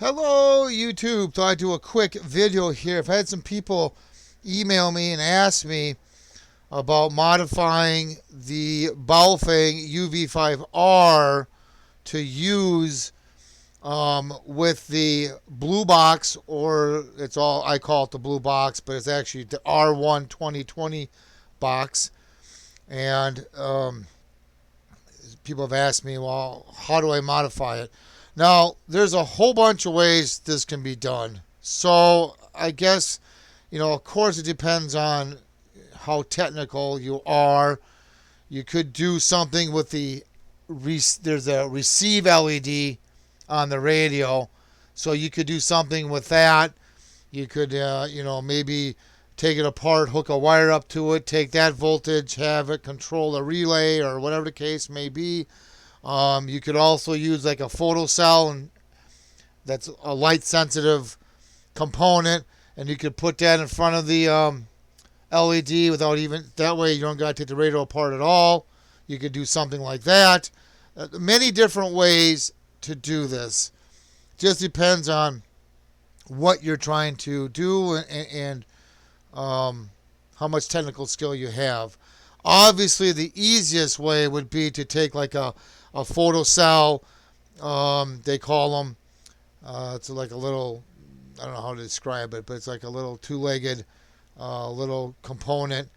Hello, YouTube. Thought I'd do a quick video here. I've had some people email me and ask me about modifying the BAOFEng UV-5R to use with the blue box, or it's all I call it the blue box, but it's actually the R1-2020 box. And people have asked me, well, how do I modify it? Now, there's a whole bunch of ways this can be done. So I guess, of course, it depends on how technical you are. You could do something with there's a receive LED on the radio. So you could do something with that. You could, maybe take it apart, hook a wire up to it, take that voltage, have it control a relay or whatever the case may be. You could also use like a photocell, and that's a light sensitive component, and you could put that in front of the LED without even, that way you don't got to take the radio apart at all. You could do something like that. Many different ways to do this. Just depends on what you're trying to do and how much technical skill you have. Obviously, the easiest way would be to take like a photocell, they call them. It's like a little, I don't know how to describe it, but it's like a little two-legged little component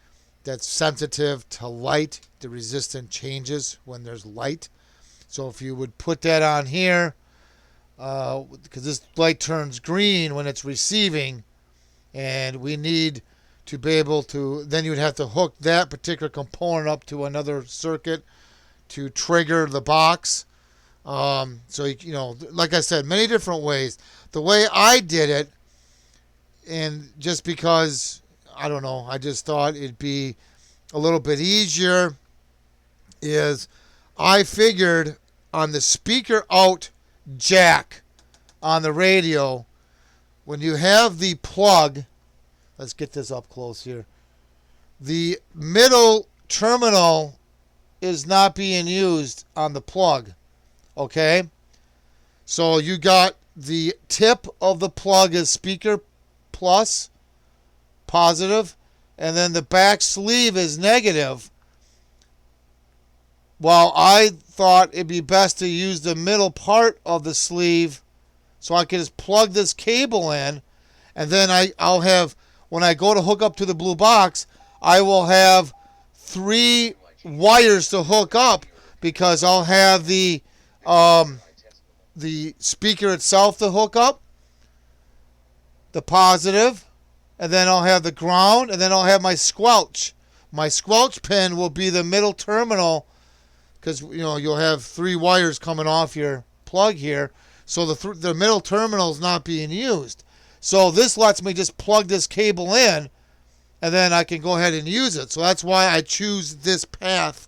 that's sensitive to light. The resistance changes when there's light. So if you would put that on here, because this light turns green when it's receiving, and we need to be able to, then you'd have to hook that particular component up to another circuit to trigger the box. So, like I said, many different ways. The way I did it, and just because, I don't know, I just thought it'd be a little bit easier, is I figured on the speaker out jack on the radio, when you have the plug, let's get this up close here, the middle terminal is not being used on the plug, okay? So you got the tip of the plug is speaker plus, positive, and then the back sleeve is negative. Well, I thought it'd be best to use the middle part of the sleeve so I can just plug this cable in, and then I'll have, when I go to hook up to the blue box, I will have 3 wires to hook up, because I'll have the speaker itself to hook up, the positive, and then I'll have the ground, and then I'll have my squelch. My squelch pin will be the middle terminal, because you'll have 3 wires coming off your plug here, so the middle terminal is not being used. So this lets me just plug this cable in, and then I can go ahead and use it. So that's why I choose this path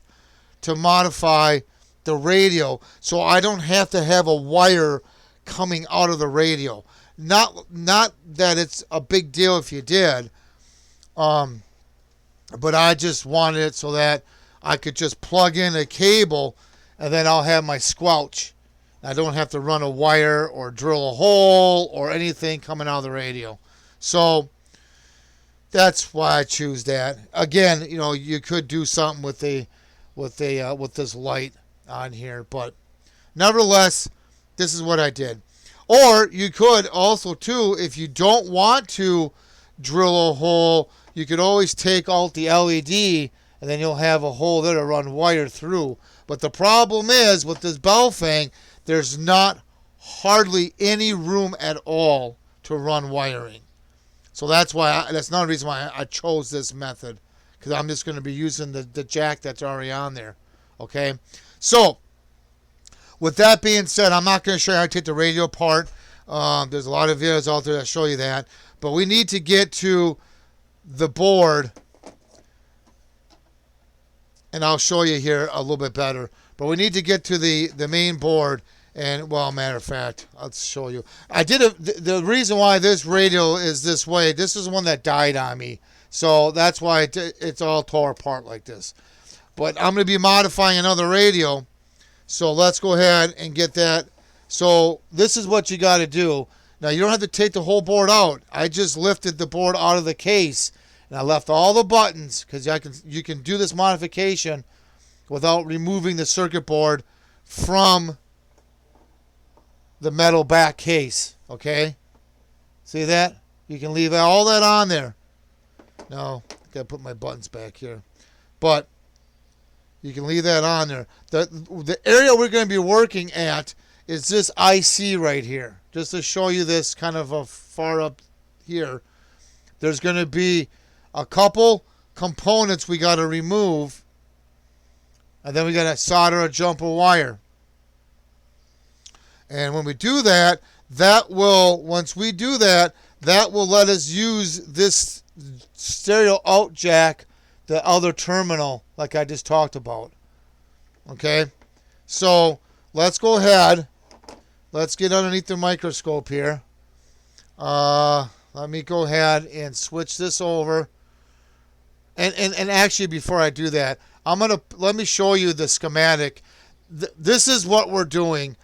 to modify the radio, so I don't have to have a wire coming out of the radio. Not that it's a big deal if you did, but I just wanted it so that I could just plug in a cable, and then I'll have my squelch. I don't have to run a wire or drill a hole or anything coming out of the radio. So that's why I choose that. Again, you could do something with this light on here, but nevertheless, this is what I did. Or you could also too, if you don't want to drill a hole, you could always take out the LED, and then you'll have a hole there to run wire through. But the problem is with this BAOFEng, there's not hardly any room at all to run wiring. So that's another reason why I chose this method, because I'm just going to be using the jack that's already on there. Okay, so with that being said, I'm not going to show you how to take the radio apart. There's a lot of videos out there that show you that, but we need to get to the board, and I'll show you here a little bit better. But we need to get to the main board, and, well, matter of fact, I'll show you. The reason why this radio is this way, this is one that died on me, so that's why it's all tore apart like this. But I'm going to be modifying another radio, so let's go ahead and get that So this is what you got to do. Now you don't have to take the whole board out. I just lifted the board out of the case and I left all the buttons because you can do this modification without removing the circuit board from the metal back case. Okay, see that? You can leave all that on there. Now I gotta put my buttons back here, but you can leave that on there. The area we're going to be working at is this IC right here. Just to show you this kind of far up here, there's going to be a couple components we got to remove, and then we got to solder a jumper wire. And when we do that, once we do that, that will let us use this stereo out jack, the other terminal, like I just talked about. Okay, so let's go ahead. Let's get underneath the microscope here. Let me go ahead and switch this over. And actually, before I do that, let me show you the schematic. This is what we're doing.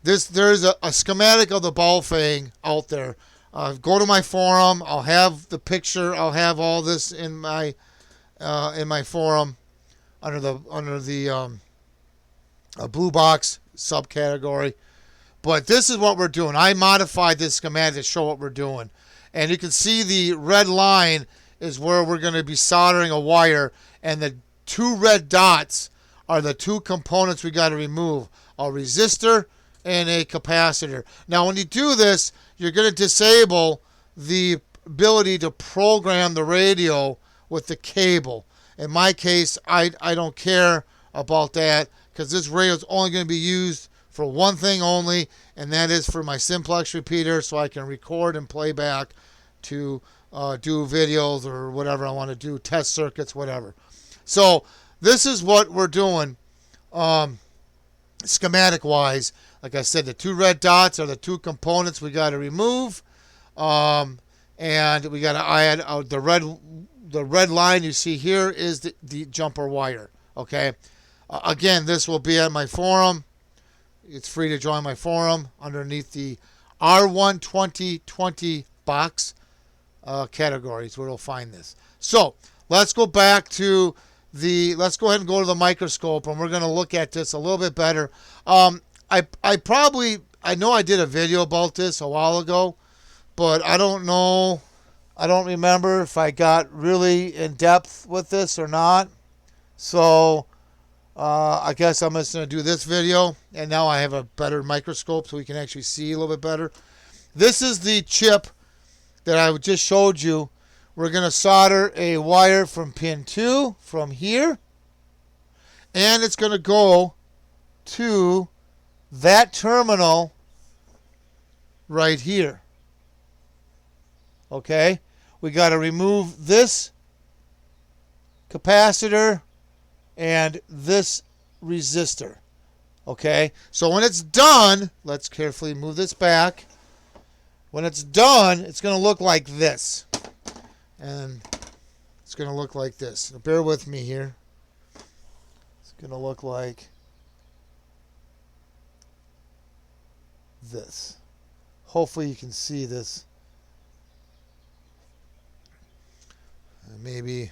There's a schematic of the BAOFENG out there. Go to my forum. I'll have the picture. I'll have all this in my forum under the blue box subcategory. But this is what we're doing. I modified this schematic to show what we're doing. And you can see the red line is where we're going to be soldering a wire. And the two red dots are the two components we got to remove. A resistor and a capacitor. Now when you do this, you're going to disable the ability to program the radio with the cable. In my case, I don't care about that because this radio is only going to be used for one thing only, and that is for my simplex repeater so I can record and play back to do videos or whatever I want to do, test circuits, whatever. So this is what we're doing schematic wise. Like I said, the two red dots are the two components we got to remove, and we got to add the red line you see here is the jumper wire. Okay, again, this will be at my forum. It's free to join my forum underneath the R1-2020 box categories where you'll find this. So let's go back to let's go ahead and go to the microscope, and we're going to look at this a little bit better. I know I did a video about this a while ago, but I don't remember if I got really in depth with this or not. So I guess I'm just going to do this video, and now I have a better microscope so we can actually see a little bit better. This is the chip that I just showed you. We're going to solder a wire from pin 2 from here, and it's going to go to that terminal right here. Okay, we got to remove this capacitor and this resistor. Okay, so when it's done, let's carefully move this back. When it's done, it's going to look like this. And it's going to look like this. Now bear with me here. It's going to look like this. Hopefully you can see this. Maybe,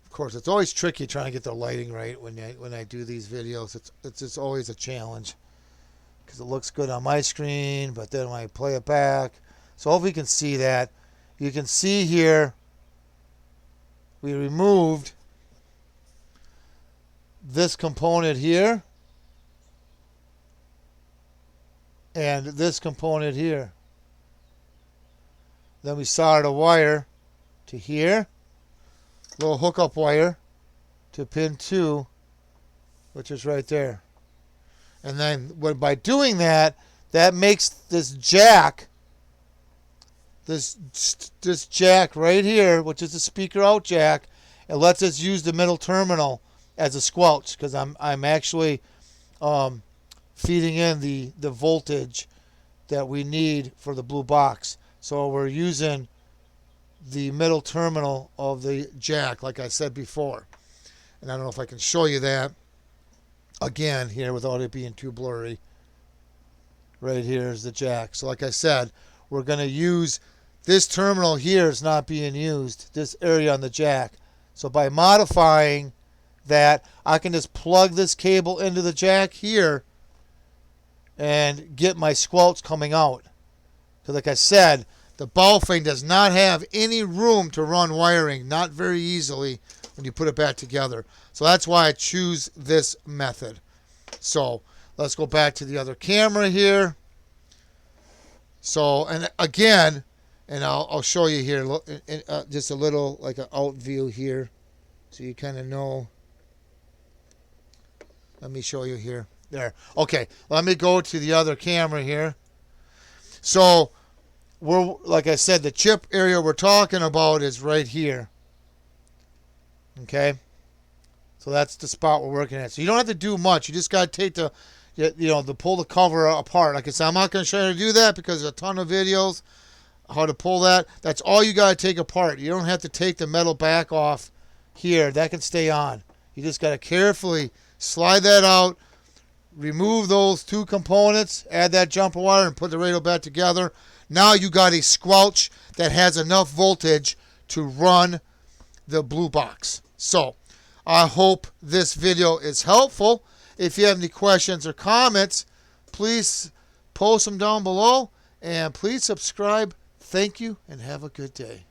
of course, it's always tricky trying to get the lighting right when I do these videos. It's just always a challenge because it looks good on my screen, but then when I play it back, so hopefully you can see that. You can see here we removed this component here and this component here. Then we soldered a wire to here, little hookup wire to pin 2, which is right there. And then by doing that, that makes this jack, this jack right here, which is the speaker out jack, it lets us use the middle terminal as a squelch because I'm actually feeding in the voltage that we need for the blue box. So we're using the middle terminal of the jack, like I said before. And I don't know if I can show you that again here without it being too blurry. Right here is the jack. So like I said, we're going to use this terminal here is not being used, this area on the jack. So by modifying that, I can just plug this cable into the jack here and get my squelch coming out. Because like I said, the Baofeng does not have any room to run wiring, not very easily when you put it back together. So that's why I choose this method. So let's go back to the other camera here. So, and again, and I'll show you here just a little like an out view here, so you kind of know. Let me show you here. There. Okay, let me go to the other camera here. So, like I said, the chip area we're talking about is right here. Okay, so that's the spot we're working at. So you don't have to do much. You just got to take to pull the cover apart. Like I said, I'm not going to show you how to do that because there's a ton of videos how to pull that. That's all you got to take apart. You don't have to take the metal back off here. That can stay on. You just got to carefully slide that out, remove those two components, add that jumper wire, and put the radio back together. Now you got a squelch that has enough voltage to run the blue box. So I hope this video is helpful. If you have any questions or comments, please post them down below, and please subscribe. Thank you, and have a good day.